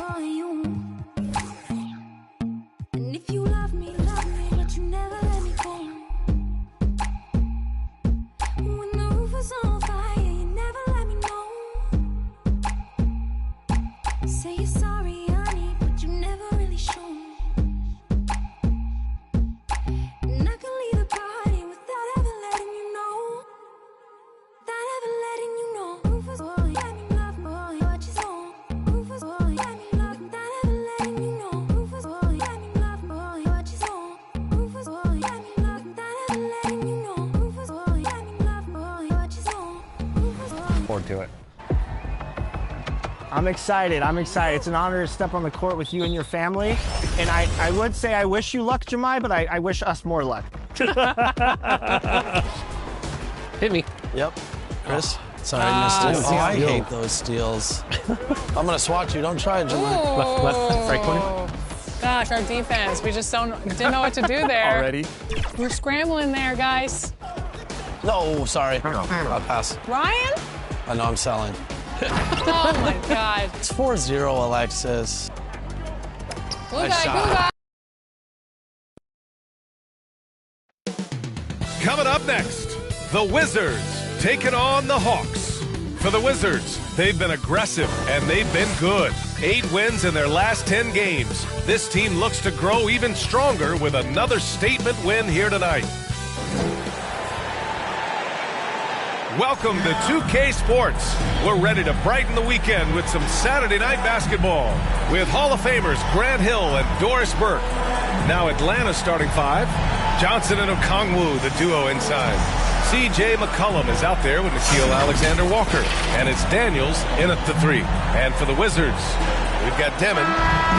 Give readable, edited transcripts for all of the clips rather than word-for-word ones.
for you. And if you love me, but you never let me go. When the roof was on fire, you never let me know. Say you're sorry, honey, but you never really show. And I can leave the party without ever letting you know. Without ever letting you know. Rufus, boy, let me love, boy, what you want. Rufus, boy, let me love, without ever letting you know. Rufus, boy, let me love, boy, what you want. Rufus, boy, let me love, without ever letting you know. Rufus, boy, let me love, boy, what you want. Rufus, boy. Forward to it. I'm excited. I'm excited. It's an honor to step on the court with you and your family. And I would say I wish you luck, Jemai, but I wish us more luck. Hit me. Yep. Chris? Sorry, I missed it. Oh, I hate those steals. I'm going to swat you. Don't try it, Jemai. Left, right corner. Gosh, our defense, we just didn't know what to do there. Already? We're scrambling there, guys. No, sorry. I'll pass. Ryan? I know I'm selling. Oh my God. It's 4-0, Alexis. Blue Nice guy, shot. blue guy. Coming up next, the Wizards taking on the Hawks. For the Wizards, they've been aggressive and they've been good. 8 wins in their last 10 games. This team looks to grow even stronger with another statement win here tonight. Welcome to 2K Sports. We're ready to brighten the weekend with some Saturday night basketball with Hall of Famers Grant Hill and Doris Burke. Now Atlanta's starting 5. Johnson and Okongwu, the duo inside. C.J. McCollum is out there with Nickeil Alexander-Walker. And it's Daniels in at the 3. And for the Wizards, we've got Demon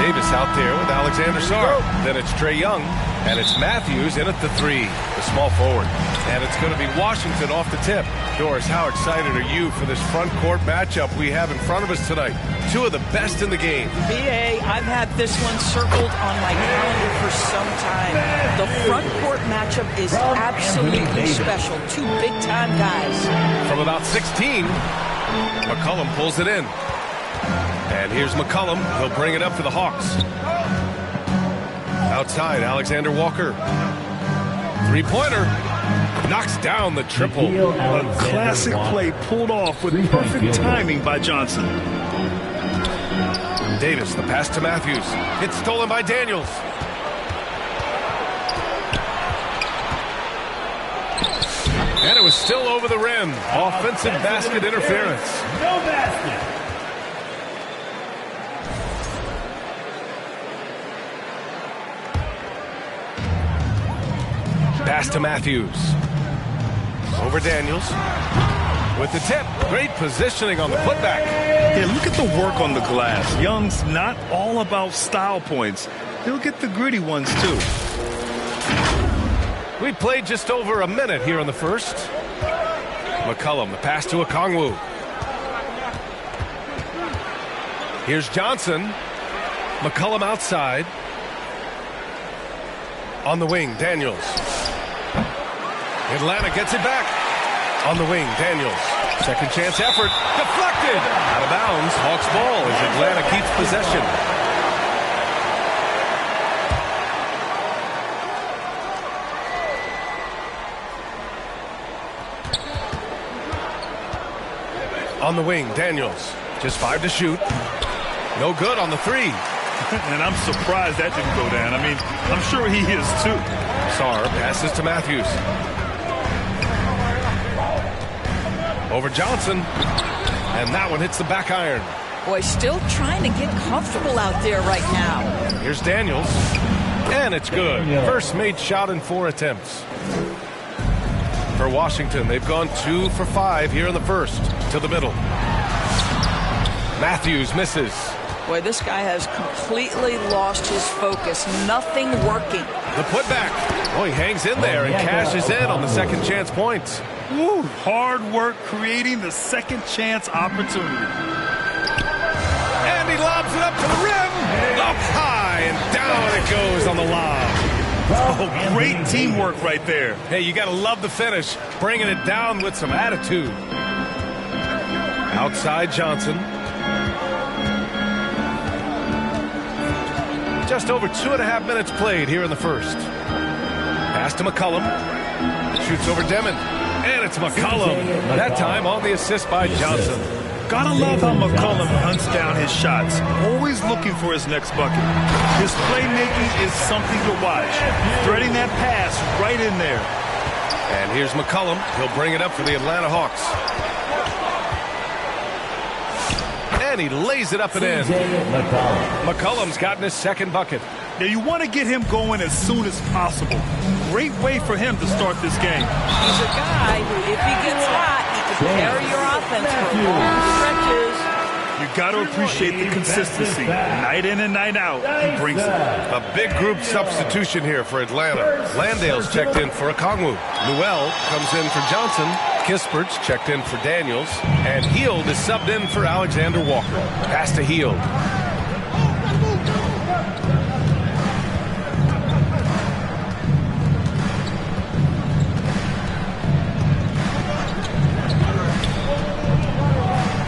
Davis out there with Alexander Sarr. Then it's Trae Young. And it's Matthews in at the 3, the small forward. And it's going to be Washington off the tip. Doris, how excited are you for this front court matchup we have in front of us tonight? 2 of the best in the game. BA, I've had this one circled on my calendar for some time. The front court matchup is absolutely special. 2 big-time guys. From about 16, McCollum pulls it in. And here's McCollum. He'll bring it up for the Hawks. Outside, Alexander Walker. 3-pointer. Knocks down the triple. A classic play pulled off with perfect timing by Johnson. Davis, the pass to Matthews. It's stolen by Daniels. And it was still over the rim. Offensive basket interference. No basket. Pass to Matthews. Over Daniels. With the tip. Great positioning on the putback. Yeah, look at the work on the glass. Young's not all about style points. He'll get the gritty ones, too. We played just over a minute here in the first. McCollum, the pass to Okongwu. Here's Johnson. McCollum outside. On the wing, Daniels. Atlanta gets it back. On the wing, Daniels. Second chance effort. Deflected. Out of bounds. Hawks ball as Atlanta keeps possession. On the wing, Daniels. Just 5 to shoot. No good on the 3. And I'm surprised that didn't go down. I mean, I'm sure he is, too. Sarr passes to Matthews. Over Johnson. And that one hits the back iron. Boy, still trying to get comfortable out there right now. Here's Daniels. And it's good. First made shot in 4 attempts. For Washington, they've gone 2 for 5 here in the first. To the middle. Matthews misses. Boy, this guy has completely lost his focus. Nothing working. The putback. Oh, he hangs in there and cashes in on the second chance points. Woo, hard work creating the second chance opportunity. And he lobs it up to the rim. Up high and down it goes on the lob. Oh, great teamwork right there. Hey, you got to love the finish. Bringing it down with some attitude. Outside Johnson. Just over 2.5 minutes played here in the first. Pass to McCollum. Shoots over Demon. And it's McCollum. That time on the assist by Johnson. Gotta love how McCollum hunts down his shots, always looking for his next bucket. His playmaking is something to watch. Threading that pass right in there. And here's McCollum. He'll bring it up for the Atlanta Hawks. And he lays it up and in. McCollum's gotten his second bucket. Now you want to get him going as soon as possible. Great way for him to start this game. He's a guy who, if he gets hot, he can carry your offense for long stretches. You got to appreciate the consistency. Night in and night out, he brings it. A big group substitution here for Atlanta. Landale's checked in for Okongwu. Newell comes in for Johnson. Kispert's checked in for Daniels. And Heald is subbed in for Alexander Walker. Pass to Heald.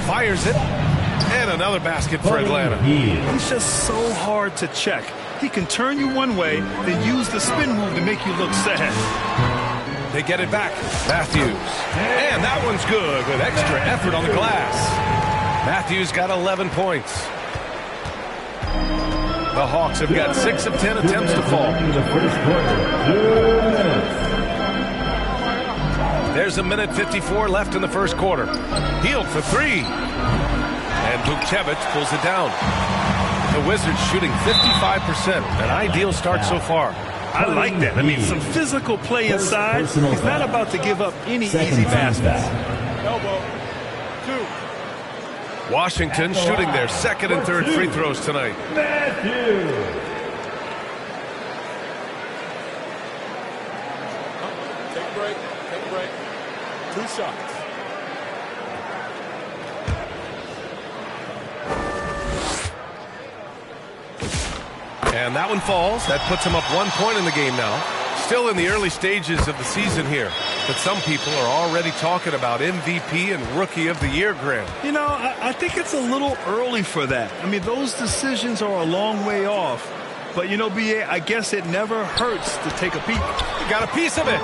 Fires it. And another basket for Atlanta. He's just so hard to check. He can turn you one way, then use the spin move to make you look sad. They get it back. Matthews. And that one's good with extra effort on the glass. Matthews got 11 points. The Hawks have got 6 of 10 attempts to fall. There's a minute 54 left in the first quarter. Heald for 3. And Vukcevic pulls it down. The Wizards shooting 55%. An ideal start so far. I like that. I mean, some physical play inside. He's not about to give up any easy baskets. Elbow. 2. Washington shooting their second and third free throws tonight. Take a break. Take a break. 2 shots. And that one falls. That puts him up 1 point in the game now. Still in the early stages of the season here. But some people are already talking about MVP and Rookie of the Year, Graham. You know, I think it's a little early for that. I mean, those decisions are a long way off. But, you know, B.A., I guess it never hurts to take a peek. You got a piece of it.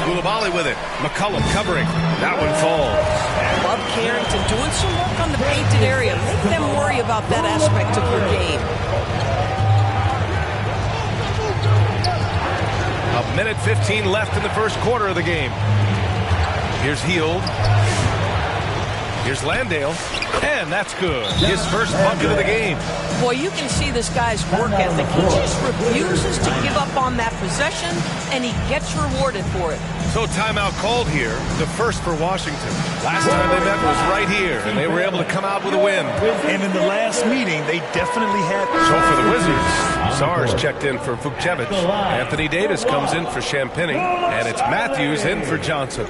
Coulibaly with it. McCollum covering. That one falls. Love Carrington doing some work on the painted area. Make them worry about that aspect of your game. A minute 15 left in the first quarter of the game. Here's Heald. Here's Landale. And that's good. His first bucket of the game. Boy, you can see this guy's work ethic. He just refuses to give up on that possession, and he gets rewarded for it. So timeout called here, the first for Washington. Last time they met was right here, and they were able to come out with a win. And in the last meeting, they definitely had... So for the Wizards, Sarge checked in for Vukcevic. Anthony Davis comes in for Champagny, and it's Matthews in for Johnson.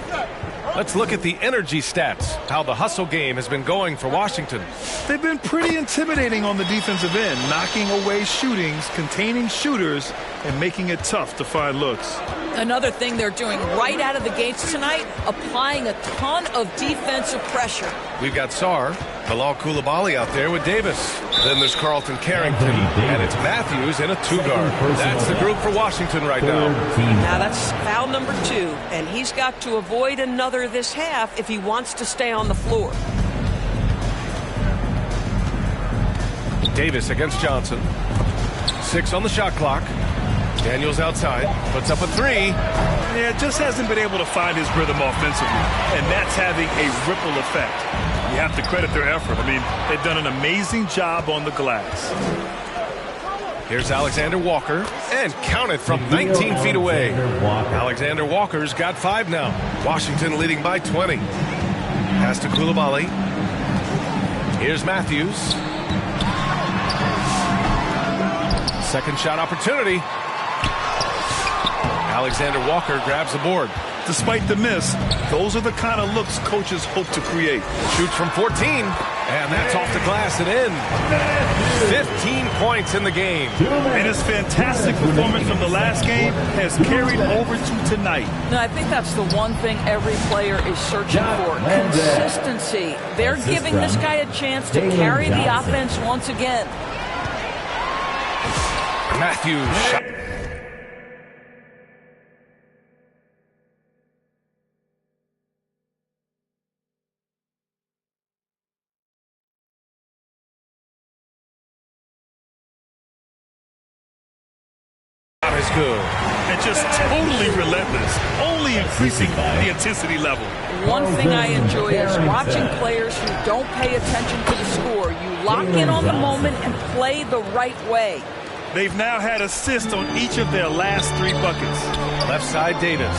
Let's look at the energy stats, how the hustle game has been going for Washington. They've been pretty intimidating on the defensive end, knocking away shootings, containing shooters, and making it tough to find looks. Another thing they're doing right out of the gates tonight, applying a ton of defensive pressure. We've got Sarr, Bilal Coulibaly out there with Davis. Then there's Carlton Carrington, and it's Matthews in a 2-guard. That's the group for Washington right now. Now that's foul number 2, and he's got to avoid another this half if he wants to stay on the floor. Davis against Johnson. 6 on the shot clock. Daniels outside, puts up a 3. Yeah, just hasn't been able to find his rhythm offensively, and that's having a ripple effect. You have to credit their effort. I mean, they've done an amazing job on the glass. Here's Alexander Walker, and counted from 19 feet away. Alexander Walker's got 5 now. Washington leading by 20. Pass to Coulibaly. Here's Matthews. Second shot opportunity. Alexander Walker grabs the board. Despite the miss, those are the kind of looks coaches hope to create. Shoots from 14, and that's off the glass and in. 15 points in the game. And his fantastic performance from the last game has carried over to tonight. No, I think that's the one thing every player is searching for. Consistency. They're giving this guy a chance to carry the offense once again. Matthews shot. Is good. And just totally relentless, only increasing the intensity level. One thing I enjoy is watching players who don't pay attention to the score. You lock in on the moment and play the right way. They've now had assists on each of their last 3 buckets. Left side Davis.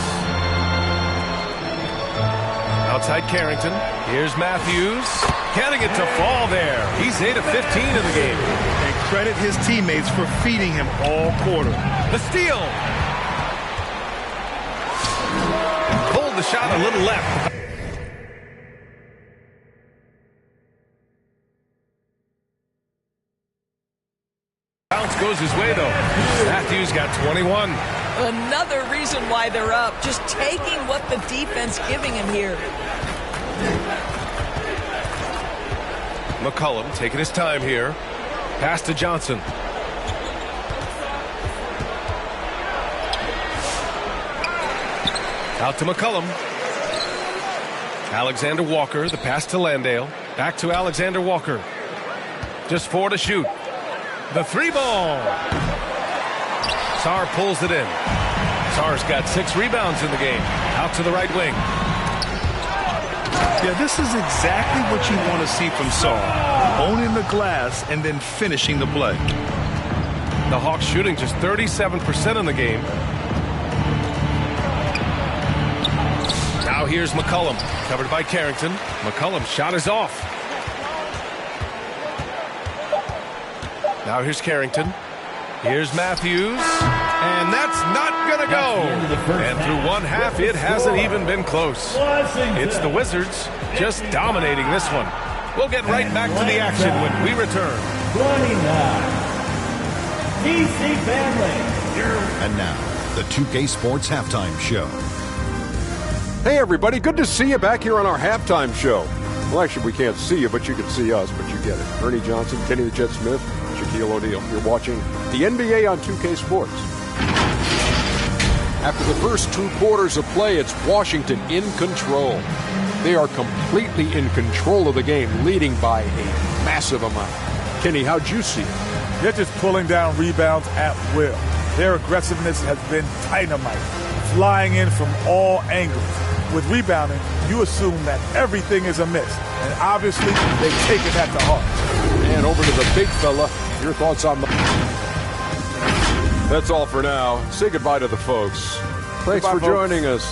Outside Carrington. Here's Matthews. Getting it to fall there. He's 8 of 15 in the game. And credit his teammates for feeding him all quarter. The steal. Pulled the shot a little left. Bounce goes his way, though. Matthews got 21. Another reason why they're up. Just taking what the defense giving him here. McCollum taking his time here. Pass to Johnson. Out to McCollum. Alexander Walker, the pass to Landale. Back to Alexander Walker. Just 4 to shoot. The 3-ball. Sarr pulls it in. Sarr's got 6 rebounds in the game. Out to the right wing. Yeah, this is exactly what you want to see from Sarr. Owning the glass and then finishing the play. The Hawks shooting just 37% in the game. Now here's McCollum, covered by Carrington. McCollum's shot is off. Now here's Carrington. Here's Matthews. And that's not going to go. And through one half, it hasn't even been close. It's the Wizards just dominating this one. We'll get right back to the action when we return. 29. DC Family. And now, the 2K Sports Halftime Show. Hey, everybody. Good to see you back here on our halftime show. Well, actually, we can't see you, but you can see us, but you get it. Ernie Johnson, Kenny the Jet Smith, Shaquille O'Neal. You're watching the NBA on 2K Sports. After the first 2 quarters of play, it's Washington in control. They are completely in control of the game, leading by a massive amount. Kenny, how'd you see it? They're just pulling down rebounds at will. Their aggressiveness has been dynamite, flying in from all angles. With rebounding, you assume that everything is amiss, and obviously they've taken that to heart. And over to the big fella, your thoughts on the... That's all for now. Say goodbye to the folks. Thanks for joining us.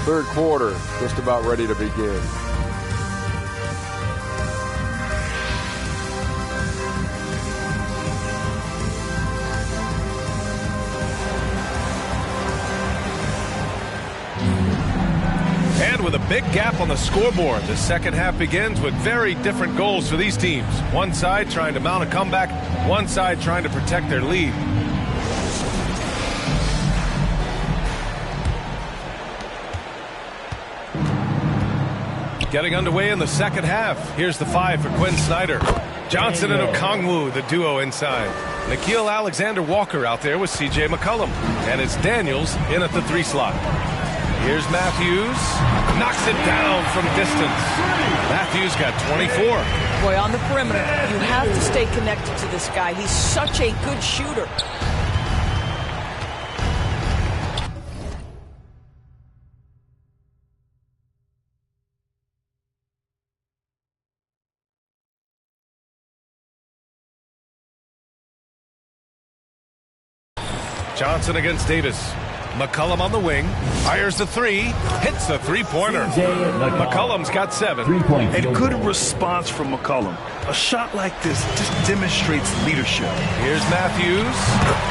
Third quarter, just about ready to begin. And with a big gap on the scoreboard, the second half begins with very different goals for these teams. One side trying to mount a comeback, one side trying to protect their lead. Getting underway in the second half. Here's the 5 for Quinn Snyder. Johnson and Okongwu, the duo inside. Nickeil Alexander-Walker out there with C.J. McCollum. And it's Daniels in at the 3 slot. Here's Matthews. Knocks it down from distance. Matthews got 24. Boy, on the perimeter, you have to stay connected to this guy. He's such a good shooter. Johnson against Davis. McCollum on the wing, fires the 3, hits the 3-pointer. McCollum's got 7. And good response from McCollum. A shot like this just demonstrates leadership. Here's Matthews,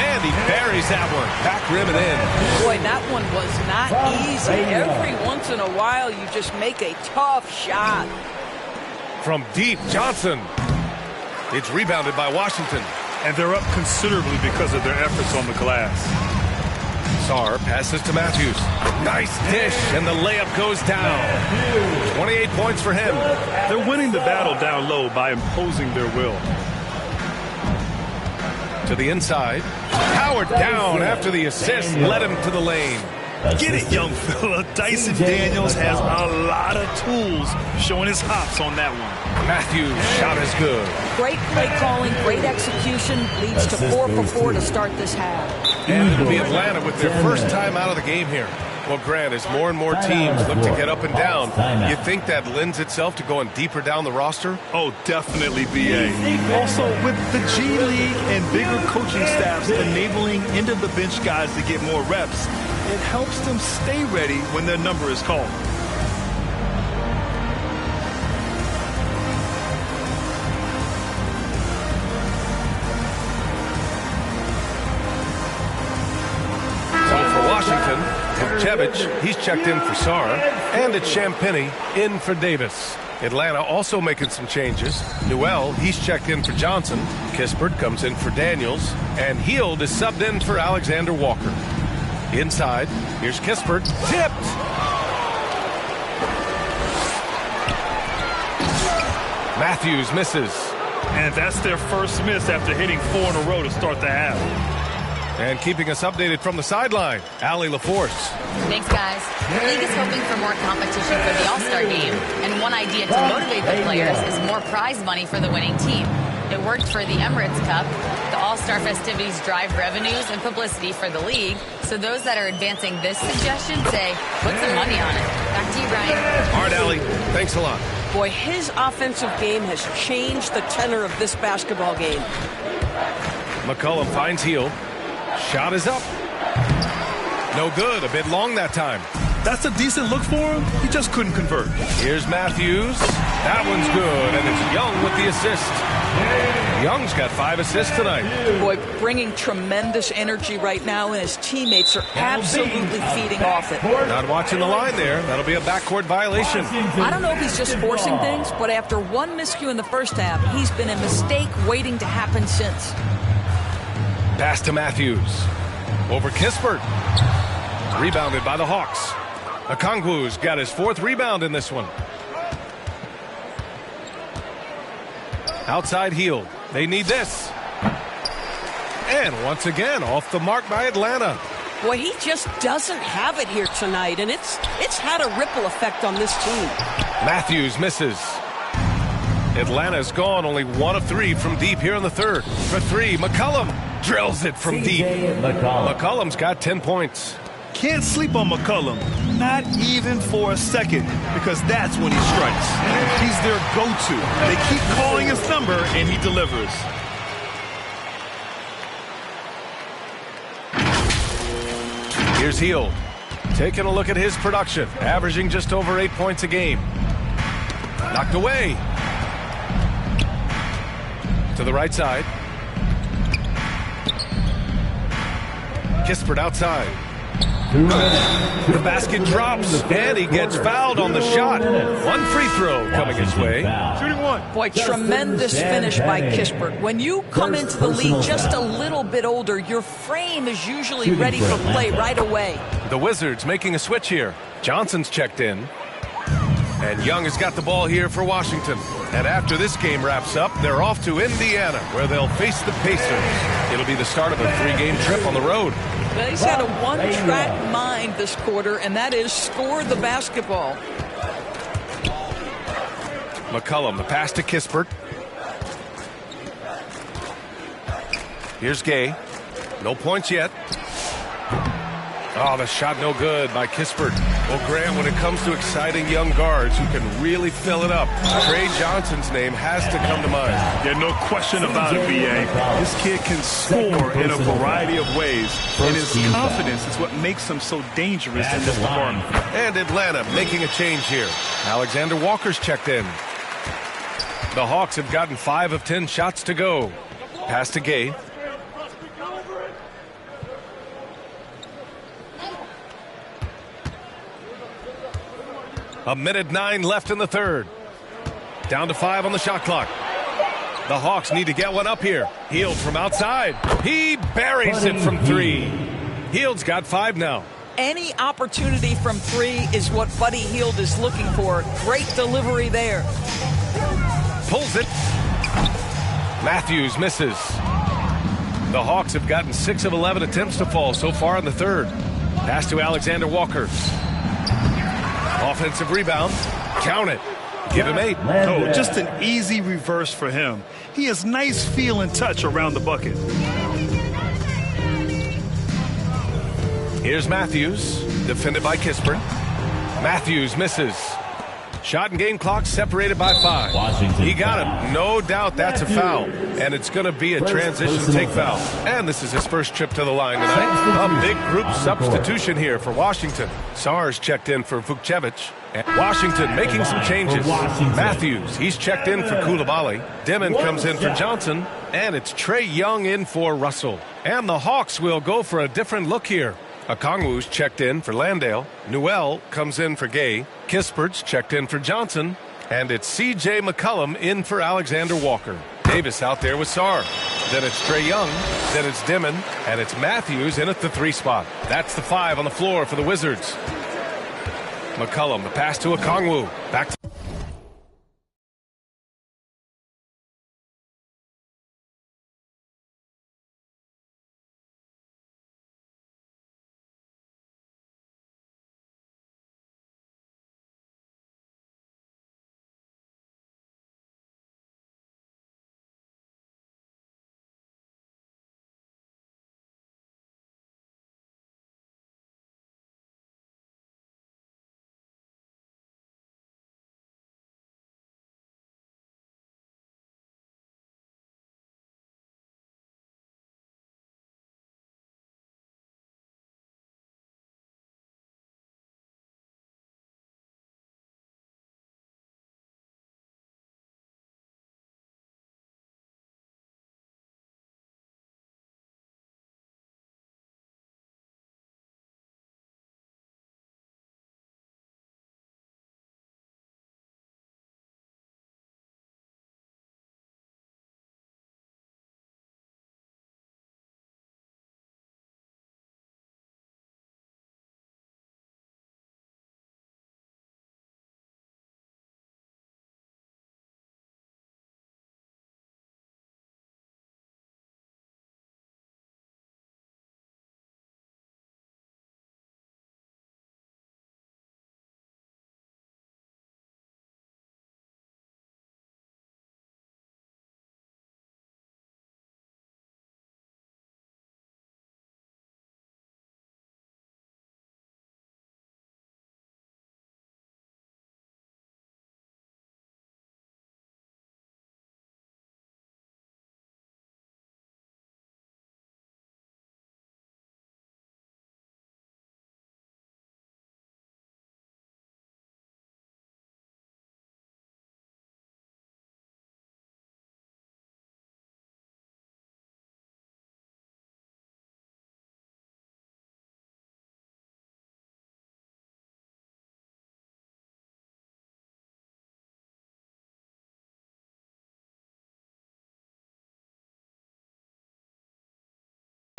and he buries that one. Back rim and in. Boy, that one was not easy. Every once in a while, you just make a tough shot. From deep, Johnson. It's rebounded by Washington. And they're up considerably because of their efforts on the glass. Sarr passes to Matthews. Nice dish, and the layup goes down. 28 points for him. They're winning the battle down low by imposing their will. To the inside. Powered down after the assist. Led him to the lane. Get it, young fella. Dyson Daniels has a lot of tools, showing his hops on that one. Matthews' shot is good. Great play calling, great execution, leads to 4 for 4 to start this half. And it'll be Atlanta with their first time out of the game here. Well, Grant, as more and more teams look to get up and down, you think that lends itself to going deeper down the roster? Oh, definitely, B.A. Also, with the G League and bigger coaching staffs enabling end-of-the-bench guys to get more reps, it helps them stay ready when their number is called. Chevich, he's checked in for Sara, and it's Champagny in for Davis. Atlanta also making some changes. Newell, he's checked in for Johnson. Kispert comes in for Daniels, and Heald is subbed in for Alexander Walker. Inside, here's Kispert, tipped! Matthews misses. And that's their first miss after hitting 4 in a row to start the half. And keeping us updated from the sideline, Allie LaForce. Thanks, guys. The league is hoping for more competition for the All-Star game, and one idea to motivate the players is more prize money for the winning team. It worked for the Emirates Cup. The All-Star festivities drive revenues and publicity for the league, so those that are advancing this suggestion say, put some money on it. Back to you, Brian. All right, Allie. Thanks a lot. Boy, his offensive game has changed the tenor of this basketball game. McCollum finds Heald. Shot is up. No good. A bit long that time. That's a decent look for him. He just couldn't convert. Here's Matthews. That one's good, and it's Young with the assist. Young's got 5 assists tonight. Boy, bringing tremendous energy right now, and his teammates are absolutely feeding off it. Not watching the line there. That'll be a backcourt violation. I don't know if he's just forcing things, but after one miscue in the first half, he's been a mistake waiting to happen since. Pass to Matthews. Over Kispert. Rebounded by the Hawks. Okongwu's got his 4th rebound in this one. Outside Heald. They need this. And once again, off the mark by Atlanta. Boy, he just doesn't have it here tonight, and it's had a ripple effect on this team. Matthews misses. Atlanta's gone only 1 of 3 from deep here in the third. For 3, McCollum drills it from deep. McCollum's got 10 points. Can't sleep on McCollum, not even for a second, because that's when he strikes. He's their go-to. They keep calling his number, and he delivers. Here's Heald. Taking a look at his production, averaging just over 8 points a game. Knocked away. To the right side. Kispert outside. The basket drops, and he gets fouled on the shot. 1 free throw coming his way. Shooting 1. Boy, tremendous finish by Kispert. When you come into the league just a little bit older, your frame is usually ready for play right away. The Wizards making a switch here. Johnson's checked in. And Young has got the ball here for Washington. And after this game wraps up, they're off to Indiana, where they'll face the Pacers. It'll be the start of a 3-game trip on the road. Well, he's had a one-track mind this quarter, and that is score the basketball. McCollum, the pass to Kispert. Here's Gay. No points yet. Oh, the shot no good by Kispert. Well, Graham, when it comes to exciting young guards who can really fill it up, Trey Johnson's name has to come to mind. Yeah, no question about it, B.A. This kid can score in a variety of ways, and his confidence is what makes him so dangerous in this department. And Atlanta making a change here. Alexander Walker's checked in. The Hawks have gotten 5 of 10 shots to go. Pass to Gay. A minute 9 left in the third. Down to 5 on the shot clock. The Hawks need to get one up here. Heald from outside. He buries it from 3. Heald's got 5 now. Any opportunity from 3 is what Buddy Heald is looking for. Great delivery there. Pulls it. Matthews misses. The Hawks have gotten 6 of 11 attempts to fall so far in the third. Pass to Alexander Walker. Offensive rebound. Count it. Give him 8. Oh, just an easy reverse for him. He has nice feel and touch around the bucket. Here's Matthews, defended by Kispert. Matthews misses. Shot and game clock separated by 5. Washington He got him. No doubt that's a foul. And it's going to be a transition take foul. And this is his first trip to the line tonight. A big group substitution here for Washington. Sars checked in for Vukcevic. And Washington making some changes. Matthews, he's checked in for Koulibaly. Dimon comes in for Johnson. And it's Trae Young in for Russell. And the Hawks will go for a different look here. Okongwu's checked in for Landale. Newell comes in for Gay. Kispert's checked in for Johnson. And it's C.J. McCollum in for Alexander Walker. Davis out there with Sarr. Then it's Trae Young. Then it's Dimon. And it's Matthews in at the 3 spot. That's the 5 on the floor for the Wizards. McCollum, the pass to Okongwu. Back to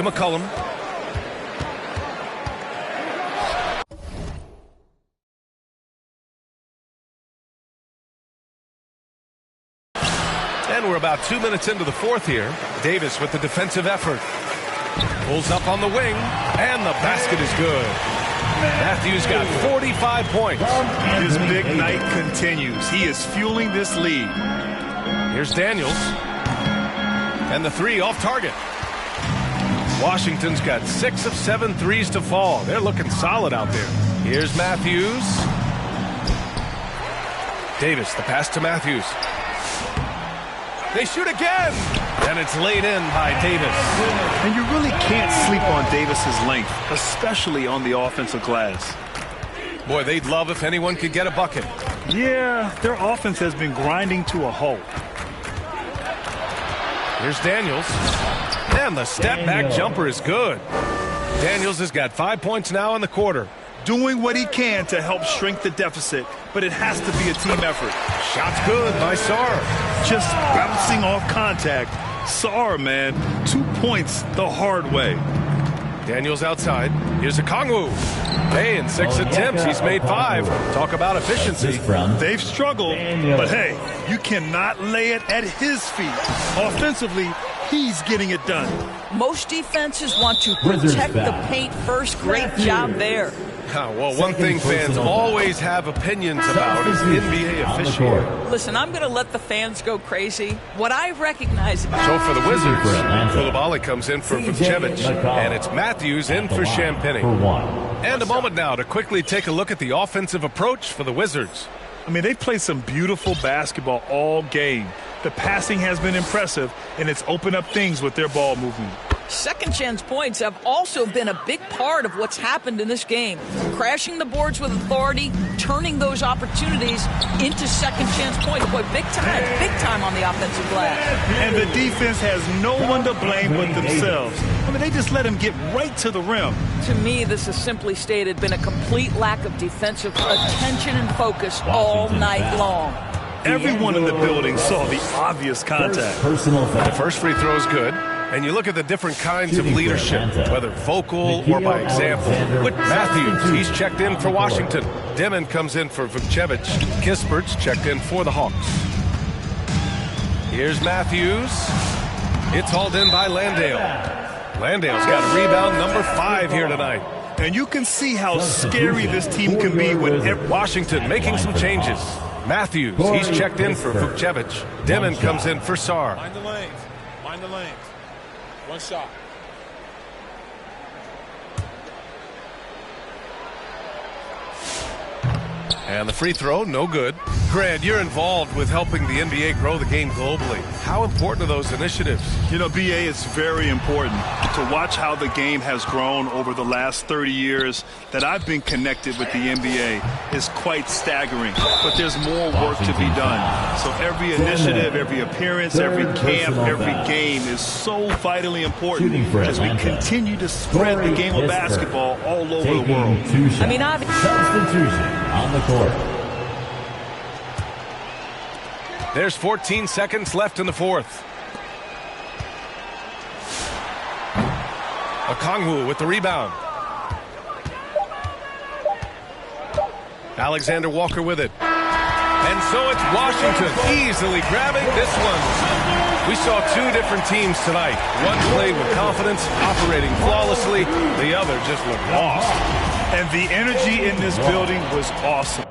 McCollum. And we're about 2 minutes into the fourth here. Davis with the defensive effort. Pulls up on the wing, and the basket is good. Matthews got 45 points. His big night continues. He is fueling this lead. Here's Daniels. And the 3 off target. Washington's got 6 of 7 threes to fall. They're looking solid out there. Here's Matthews. Davis, the pass to Matthews. They shoot again, and it's laid in by Davis. And you really can't sleep on Davis's length, especially on the offensive glass. Boy, they'd love if anyone could get a bucket. Yeah, their offense has been grinding to a halt. Here's Daniels. And the step-back jumper is good. Daniels has got 5 points now in the quarter. Doing what he can to help shrink the deficit, but it has to be a team effort. Shot's good by Sarr. Just bouncing off contact. Sarr, man, 2 points the hard way. Daniels outside. Here's Okongwu. Hey, in 6 attempts, he's made 5. Talk about efficiency. They've struggled, but hey, you cannot lay it at his feet. Offensively, he's getting it done. Most defenses want to protect the paint first. Great job there. Well, one thing fans always have opinions about is NBA officiating. Listen, I'm going to let the fans go crazy. What I recognize... So for the Wizards, Koulibaly comes in for Vukcevic, and it's Matthews in for Champagny. And a moment now to quickly take a look at the offensive approach for the Wizards. I mean, they played some beautiful basketball all game. The passing has been impressive, and it's opened up things with their ball movement. Second chance points have also been a big part of what's happened in this game. Crashing the boards with authority, turning those opportunities into second chance points. Boy, big time on the offensive glass. And the defense has no one to blame but themselves. I mean, they just let him get right to the rim. To me, this has simply stated been a complete lack of defensive attention and focus all night long. Everyone in the building saw the obvious contact. The first free throw is good. And you look at the different kinds of leadership, whether vocal or by example. With Matthews, he's checked in for Washington. Dimon comes in for Vukcevic. Kispert's checked in for the Hawks. Here's Matthews. It's hauled in by Landale. Landale's got a rebound number 5 here tonight. And you can see how scary this team can be when Washington making some changes. Matthews, he's checked in for Vukcevic. Dimon comes in for Sarr. Mind the lanes. Mind the lanes. One shot. And the free throw, no good. Grant, you're involved with helping the NBA grow the game globally. How important are those initiatives? You know, BA, it's very important to watch how the game has grown over the last 30 years that I've been connected with the NBA is quite staggering. But there's more work to be done. So every initiative, every appearance, every camp, every game is so vitally important as we continue to spread the game of basketball all over the world. I mean, substitution on the court. There's 14 seconds left in the fourth. Okongwu with the rebound. Alexander Walker with it. And so it's Washington easily grabbing this one. We saw 2 different teams tonight. One played with confidence, operating flawlessly. The other just looked lost. And the energy in this building was awesome.